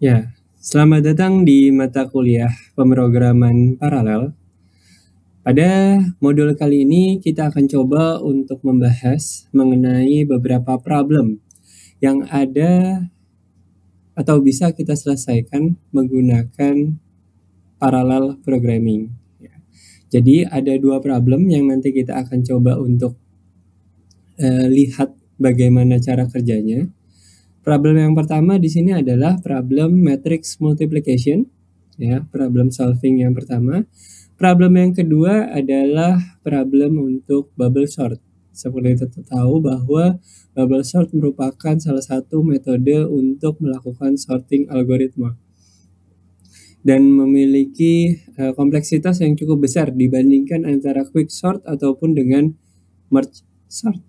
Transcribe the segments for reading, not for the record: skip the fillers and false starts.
Ya, selamat datang di mata kuliah pemrograman paralel. Pada modul kali ini kita akan coba untuk membahas mengenai beberapa problem yang ada atau bisa kita selesaikan menggunakan parallel programming. Jadi ada dua problem yang nanti kita akan coba untuk lihat bagaimana cara kerjanya. Problem yang pertama di sini adalah problem matrix multiplication, ya, problem solving yang pertama. Problem yang kedua adalah problem untuk bubble sort. Seperti kita tahu bahwa bubble sort merupakan salah satu metode untuk melakukan sorting algoritma dan memiliki kompleksitas yang cukup besar dibandingkan antara quick sort ataupun dengan merge sort.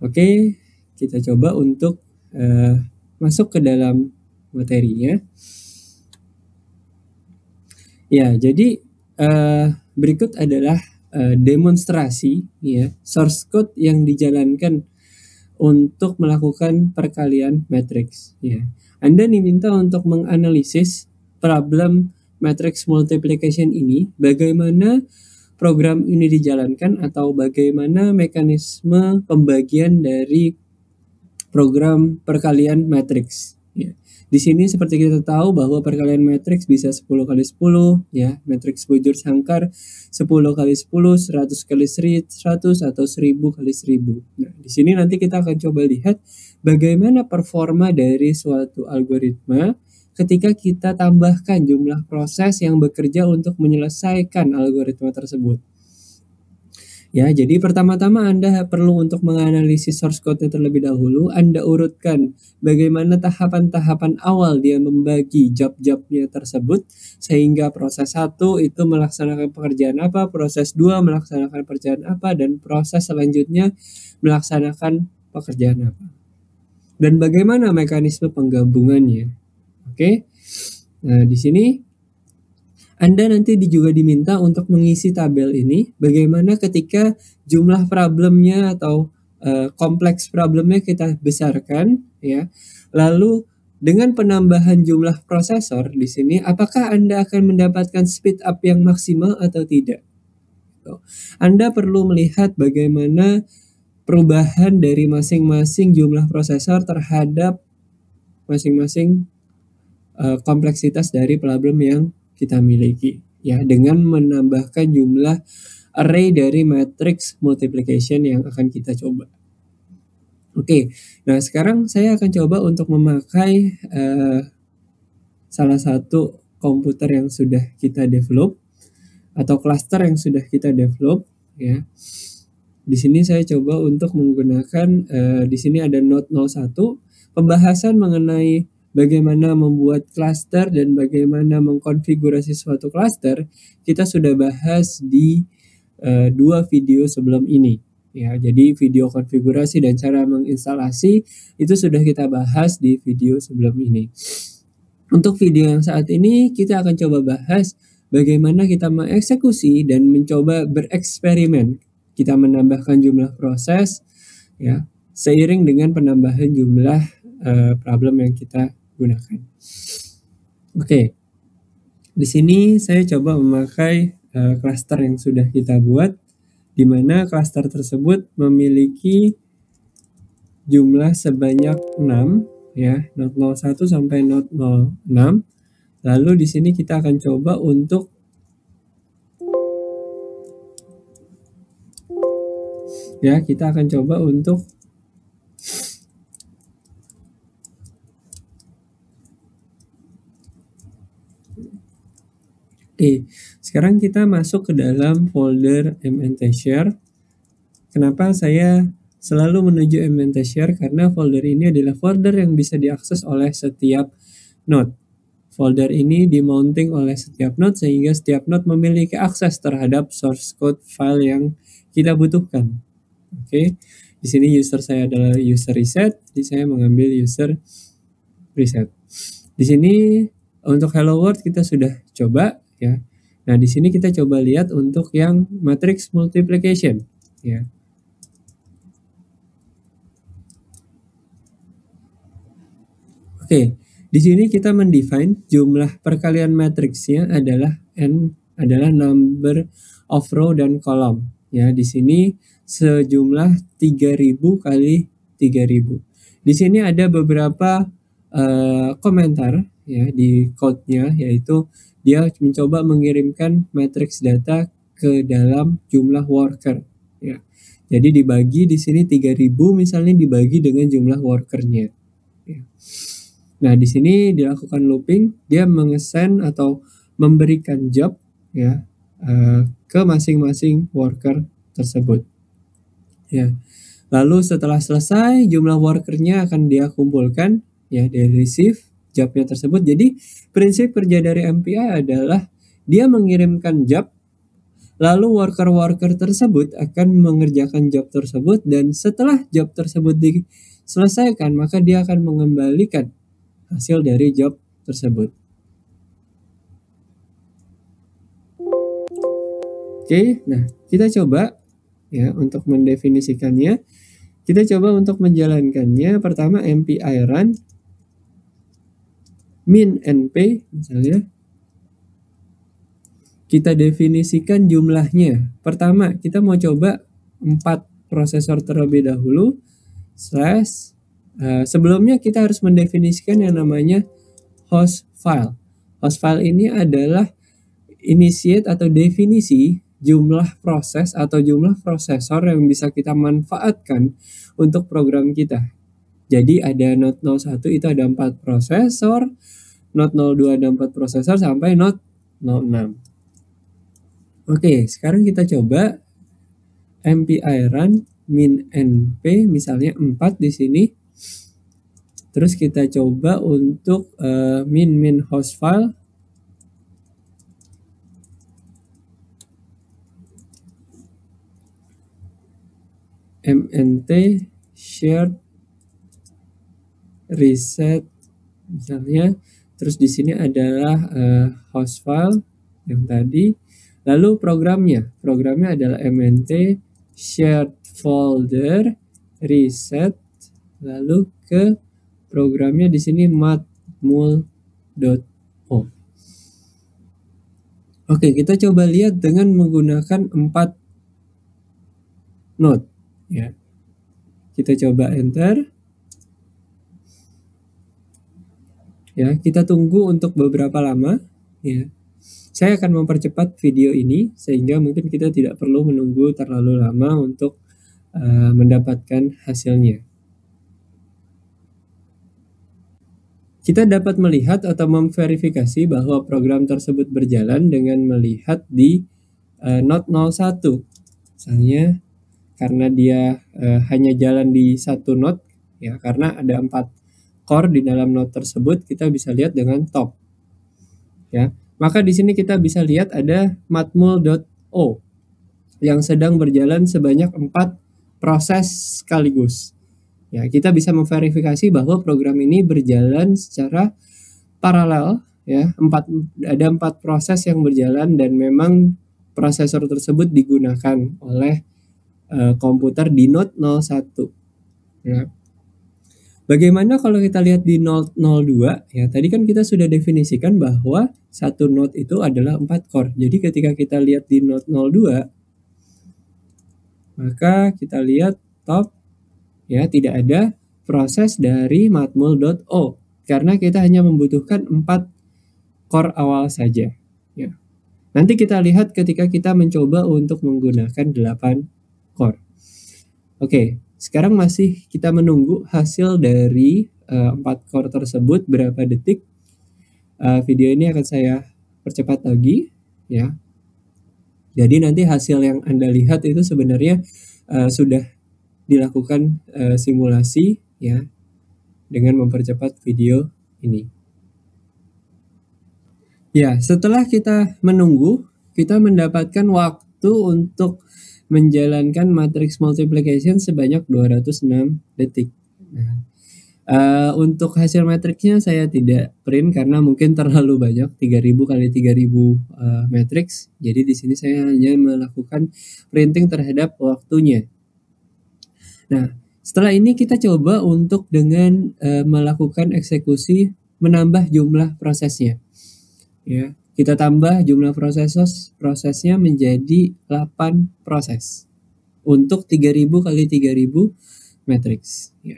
Oke, kita coba untuk masuk ke dalam materinya. Ya, jadi berikut adalah demonstrasi ya source code yang dijalankan untuk melakukan perkalian matriks. Ya, Anda diminta untuk menganalisis problem matrix multiplication ini, bagaimana program ini dijalankan atau bagaimana mekanisme pembagian dari program perkalian matriks. Ya. Di sini seperti kita tahu bahwa perkalian matriks bisa 10 kali 10, ya, matriks bujur sangkar 10 kali 10, 100 kali 100 atau 1000 kali 1000. Nah, di sini nanti kita akan coba lihat bagaimana performa dari suatu algoritma ketika kita tambahkan jumlah proses yang bekerja untuk menyelesaikan algoritma tersebut. Ya, jadi pertama-tama Anda perlu untuk menganalisis source code-nya terlebih dahulu. Anda urutkan bagaimana tahapan-tahapan awal dia membagi job-jobnya tersebut, sehingga proses 1 itu melaksanakan pekerjaan apa, proses 2 melaksanakan pekerjaan apa, dan proses selanjutnya melaksanakan pekerjaan apa. Dan bagaimana mekanisme penggabungannya. Oke. Nah, di sini Anda nanti juga diminta untuk mengisi tabel ini bagaimana ketika jumlah problemnya atau kompleks problemnya kita besarkan, ya. Lalu dengan penambahan jumlah prosesor di sini, apakah Anda akan mendapatkan speed up yang maksimal atau tidak? Anda perlu melihat bagaimana perubahan dari masing-masing jumlah prosesor terhadap masing-masing kompleksitas dari problem yang kita miliki, ya, dengan menambahkan jumlah array dari matrix multiplication yang akan kita coba. Oke, nah sekarang saya akan coba untuk memakai salah satu komputer yang sudah kita develop atau cluster yang sudah kita develop, ya. Di sini saya coba untuk menggunakan di sini ada node 01, pembahasan mengenai bagaimana membuat cluster dan bagaimana mengkonfigurasi suatu cluster kita sudah bahas di 2 video sebelum ini, ya. Jadi video konfigurasi dan cara menginstalasi itu sudah kita bahas di video sebelum ini. Untuk video yang saat ini kita akan coba bahas bagaimana kita mengeksekusi dan mencoba bereksperimen. Kita menambahkan jumlah proses, ya, seiring dengan penambahan jumlah problem yang kita gunakan. Oke, di sini saya coba memakai cluster yang sudah kita buat, di mana cluster tersebut memiliki jumlah sebanyak 6, ya, node 01 sampai node 06. Lalu di sini kita akan coba untuk Oke, sekarang kita masuk ke dalam folder mntshare. Kenapa saya selalu menuju mntshare? Karena folder ini adalah folder yang bisa diakses oleh setiap node. Folder ini di-mounting oleh setiap node sehingga setiap node memiliki akses terhadap source code file yang kita butuhkan. Oke. Di Di sini user saya adalah user reset, jadi saya mengambil user reset. Di sini untuk hello world kita sudah coba ya. Nah, di sini kita coba lihat untuk yang matrix multiplication ya. Oke, di sini kita mendefine jumlah perkalian matriksnya adalah n adalah number of row dan column ya. Di sini sejumlah 3000 kali 3000. Di sini ada beberapa komentar ya di code-nya, yaitu dia mencoba mengirimkan matriks data ke dalam jumlah worker ya. Jadi dibagi di sini 3000 misalnya dibagi dengan jumlah workernya ya. Nah, di sini dilakukan looping, dia mengesend atau memberikan job ya ke masing-masing worker tersebut. Ya. Lalu setelah selesai jumlah workernya akan dia kumpulkan ya, dia receive jobnya tersebut. Jadi prinsip kerja dari MPI adalah dia mengirimkan job, lalu worker-worker tersebut akan mengerjakan job tersebut, dan setelah job tersebut diselesaikan maka dia akan mengembalikan hasil dari job tersebut. Oke, nah kita coba ya untuk mendefinisikannya. Kita coba untuk menjalankannya. Pertama MPI run min np misalnya. Kita definisikan jumlahnya. Pertama kita mau coba 4 prosesor terlebih dahulu. Sebelumnya kita harus mendefinisikan yang namanya host file. Host file ini adalah initiate atau definisi jumlah proses atau jumlah prosesor yang bisa kita manfaatkan untuk program kita. Jadi ada node 01 itu ada 4 prosesor, node 02 ada 4 prosesor sampai node 06. Oke, sekarang kita coba MPI run min np misalnya 4 di sini. Terus kita coba untuk min host file. mnt shared reset misalnya. Terus di sini adalah host file yang tadi. Lalu programnya adalah mnt shared folder reset, lalu ke programnya di sini matmul.o. Oke, kita coba lihat dengan menggunakan 4 node ya. Kita coba enter. Ya, kita tunggu untuk beberapa lama ya. Saya akan mempercepat video ini sehingga mungkin kita tidak perlu menunggu terlalu lama untuk mendapatkan hasilnya. Kita dapat melihat atau memverifikasi bahwa program tersebut berjalan dengan melihat di node 01. Misalnya karena dia hanya jalan di satu node ya, karena ada 4 core di dalam node tersebut, kita bisa lihat dengan top. Ya. Maka di sini kita bisa lihat ada matmul.o yang sedang berjalan sebanyak 4 proses sekaligus. Ya, kita bisa memverifikasi bahwa program ini berjalan secara paralel ya, ada 4 proses yang berjalan dan memang prosesor tersebut digunakan oleh komputer di node 01 ya. Bagaimana kalau kita lihat di node 02 ya, tadi kan kita sudah definisikan bahwa satu node itu adalah 4 core. Jadi ketika kita lihat di node 02 maka kita lihat top ya, tidak ada proses dari matmul.o karena kita hanya membutuhkan 4 core awal saja ya. Nanti kita lihat ketika kita mencoba untuk menggunakan 8 core. Oke, sekarang masih kita menunggu hasil dari 4 core tersebut berapa detik. Video ini akan saya percepat lagi ya. Jadi nanti hasil yang Anda lihat itu sebenarnya sudah dilakukan simulasi ya dengan mempercepat video ini. Ya, setelah kita menunggu, kita mendapatkan waktu waktu untuk menjalankan matrix multiplication sebanyak 206 detik. Nah, untuk hasil matriksnya saya tidak print karena mungkin terlalu banyak, 3000 kali 3000 matriks. Jadi di sini saya hanya melakukan printing terhadap waktunya. Nah, setelah ini kita coba untuk dengan melakukan eksekusi menambah jumlah prosesnya. Ya, kita tambah jumlah prosesnya menjadi 8 proses untuk 3000 kali 3000 matriks. Ya.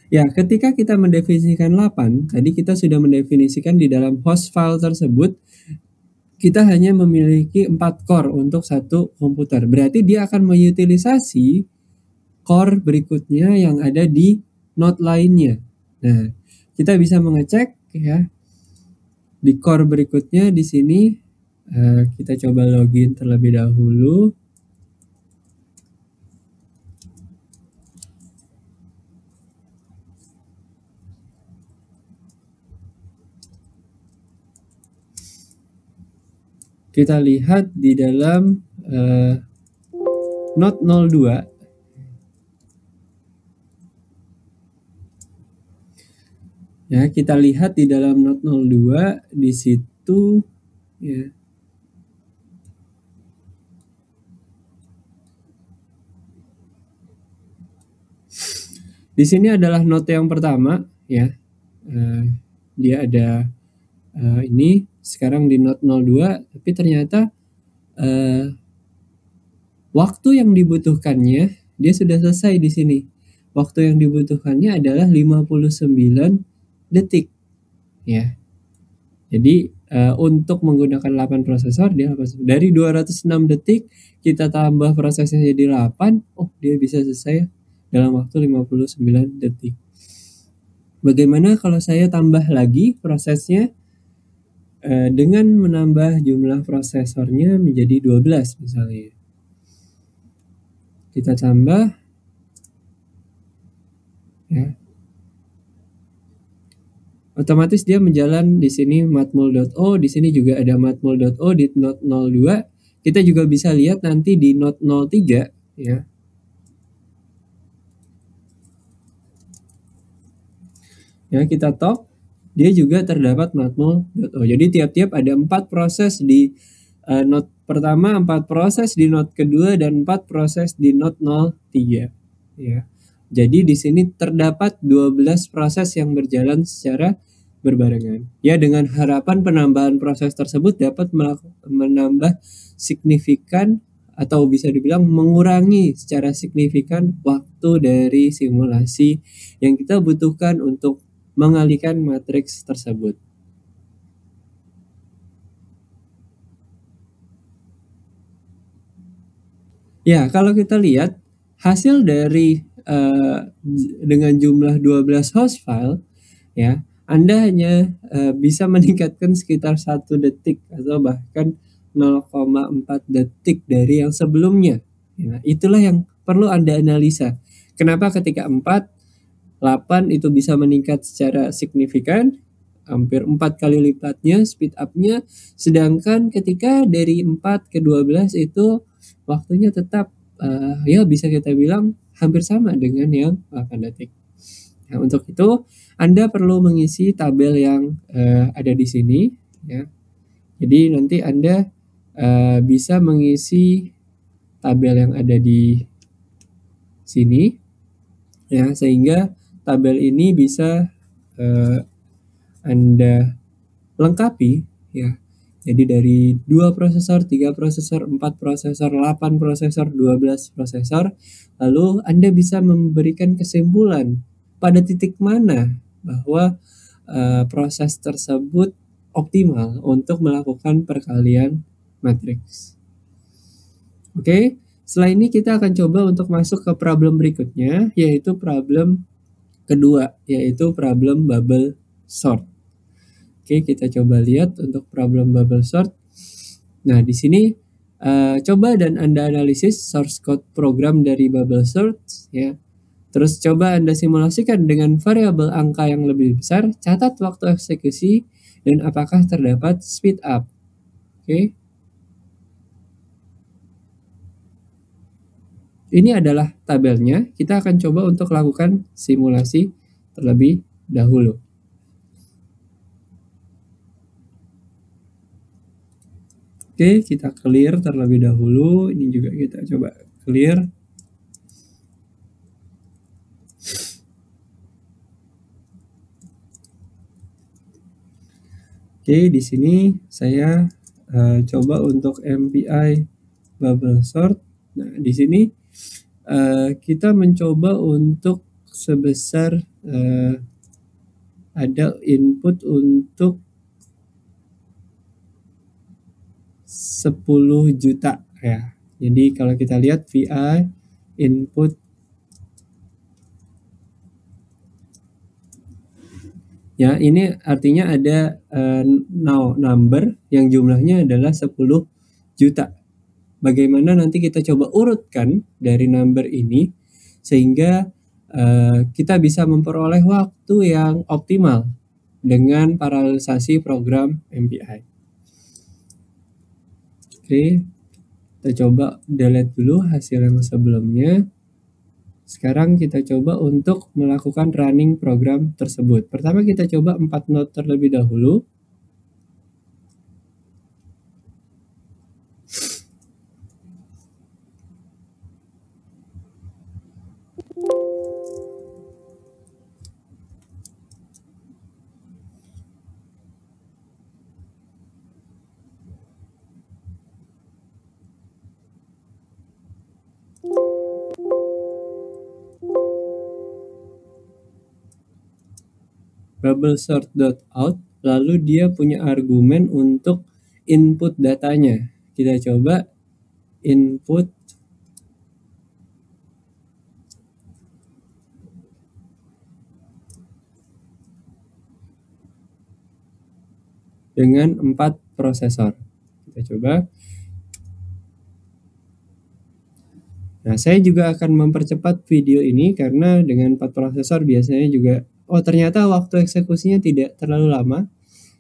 Ya, ketika kita mendefinisikan 8, tadi kita sudah mendefinisikan di dalam host file tersebut, kita hanya memiliki 4 core untuk satu komputer. Berarti dia akan mengutilisasi core berikutnya yang ada di node lainnya. Nah, kita bisa mengecek ya di core berikutnya di sini. Kita coba login terlebih dahulu. Kita lihat di dalam node 02. Ya, kita lihat di dalam node 02 di situ ya. Di sini adalah node yang pertama ya. Dia ada ini sekarang di node 02, tapi ternyata waktu yang dibutuhkannya dia sudah selesai di sini. Waktu yang dibutuhkannya adalah 59 detik ya. Jadi untuk menggunakan 8 prosesor dia dari 206 detik kita tambah prosesnya jadi 8, dia bisa selesai dalam waktu 59 detik. Bagaimana kalau saya tambah lagi prosesnya dengan menambah jumlah prosesornya menjadi 12 misalnya. Kita tambah ya. Otomatis dia menjalan di sini matmul.o, di sini juga ada matmul.o di node 02. Kita juga bisa lihat nanti di node 03 ya. Ya, kita top, dia juga terdapat matmul.o. Jadi tiap-tiap ada 4 proses di node pertama, 4 proses di node kedua, dan 4 proses di node 03 ya. Jadi di sini terdapat 12 proses yang berjalan secara berbarengan. Ya, dengan harapan penambahan proses tersebut dapat menambah signifikan atau bisa dibilang mengurangi secara signifikan waktu dari simulasi yang kita butuhkan untuk mengalihkan matriks tersebut. Ya, kalau kita lihat hasil dari dengan jumlah 12 host file ya, Anda hanya bisa meningkatkan sekitar 1 detik atau bahkan 0,4 detik dari yang sebelumnya. Ya, itulah yang perlu Anda analisa. Kenapa ketika 4, 8 itu bisa meningkat secara signifikan, hampir 4 kali lipatnya speed up-nya, sedangkan ketika dari 4 ke 12 itu waktunya tetap ya bisa kita bilang hampir sama dengan yang 8 detik. Nah, untuk itu Anda perlu mengisi tabel yang ada di sini ya. Jadi nanti Anda bisa mengisi tabel yang ada di sini ya, sehingga tabel ini bisa Anda lengkapi ya. Jadi dari 2 prosesor, 3 prosesor, 4 prosesor, 8 prosesor, 12 prosesor, lalu Anda bisa memberikan kesimpulan pada titik mana bahwa proses tersebut optimal untuk melakukan perkalian matriks. Oke, setelah ini kita akan coba untuk masuk ke problem berikutnya, yaitu problem kedua, yaitu problem bubble sort. Oke, kita coba lihat untuk problem bubble sort. Nah, di sini coba dan Anda analisis source code program dari bubble sort ya. Terus coba Anda simulasikan dengan variabel angka yang lebih besar, catat waktu eksekusi, dan apakah terdapat speed up. Oke. Ini adalah tabelnya, kita akan coba untuk lakukan simulasi terlebih dahulu. Oke, kita clear terlebih dahulu. Ini juga kita coba clear. Oke, di sini saya coba untuk MPI bubble sort. Nah, di sini kita mencoba untuk sebesar ada input untuk 10 juta ya. Jadi kalau kita lihat VI input ya, ini artinya ada number yang jumlahnya adalah 10 juta. Bagaimana nanti kita coba urutkan dari number ini sehingga kita bisa memperoleh waktu yang optimal dengan paralelisasi program MPI. Oke, kita coba delete dulu hasil yang sebelumnya. Sekarang kita coba untuk melakukan running program tersebut. Pertama kita coba 4 node terlebih dahulu. Bubble sort.out, lalu dia punya argumen untuk input datanya. Kita coba input dengan 4 prosesor. Kita coba. Nah, saya juga akan mempercepat video ini karena dengan 4 prosesor biasanya juga, ternyata waktu eksekusinya tidak terlalu lama.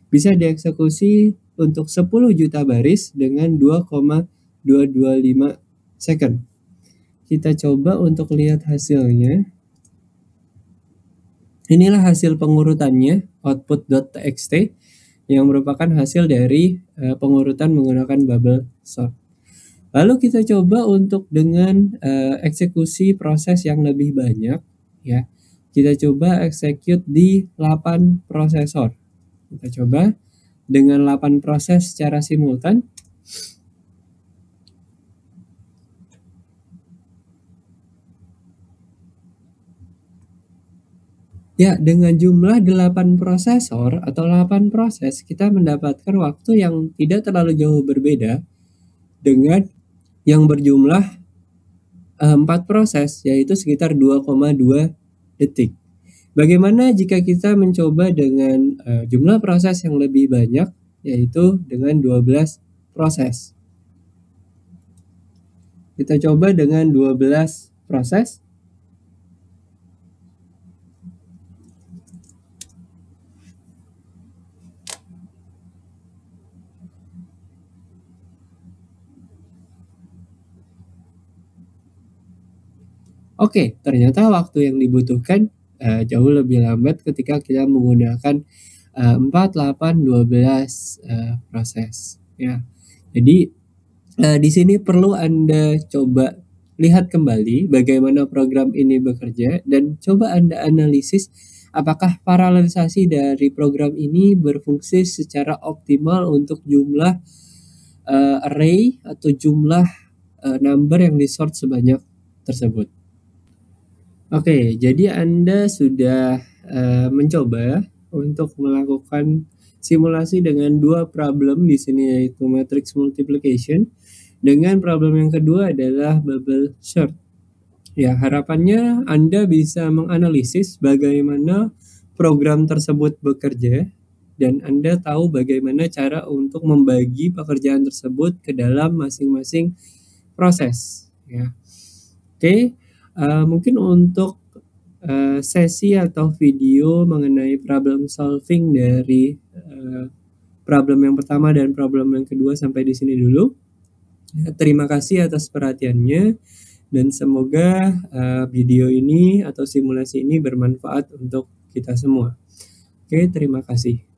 Bisa dieksekusi untuk 10 juta baris dengan 2,225 second. Kita coba untuk lihat hasilnya. Inilah hasil pengurutannya, output.txt, yang merupakan hasil dari pengurutan menggunakan bubble sort. Lalu kita coba untuk dengan eksekusi proses yang lebih banyak, ya. Kita coba execute di 8 prosesor. Kita coba dengan 8 proses secara simultan. Ya, dengan jumlah 8 prosesor atau 8 proses, kita mendapatkan waktu yang tidak terlalu jauh berbeda dengan yang berjumlah 4 proses, yaitu sekitar 2,2 detik. Bagaimana jika kita mencoba dengan jumlah proses yang lebih banyak, yaitu dengan 12 proses. Kita coba dengan 12 proses. Oke, ternyata waktu yang dibutuhkan jauh lebih lambat ketika kita menggunakan 4, 8, 12 proses. Ya, jadi di sini perlu Anda coba lihat kembali bagaimana program ini bekerja dan coba Anda analisis apakah paralelisasi dari program ini berfungsi secara optimal untuk jumlah array atau jumlah number yang disort sebanyak tersebut. Oke, jadi Anda sudah mencoba untuk melakukan simulasi dengan 2 problem di sini, yaitu matrix multiplication. Dengan problem yang kedua adalah bubble sort. Ya, harapannya Anda bisa menganalisis bagaimana program tersebut bekerja dan Anda tahu bagaimana cara untuk membagi pekerjaan tersebut ke dalam masing-masing proses. Ya, oke. Mungkin untuk sesi atau video mengenai problem solving dari problem yang pertama dan problem yang kedua sampai di sini dulu. Terima kasih atas perhatiannya dan semoga video ini atau simulasi ini bermanfaat untuk kita semua. Oke, terima kasih.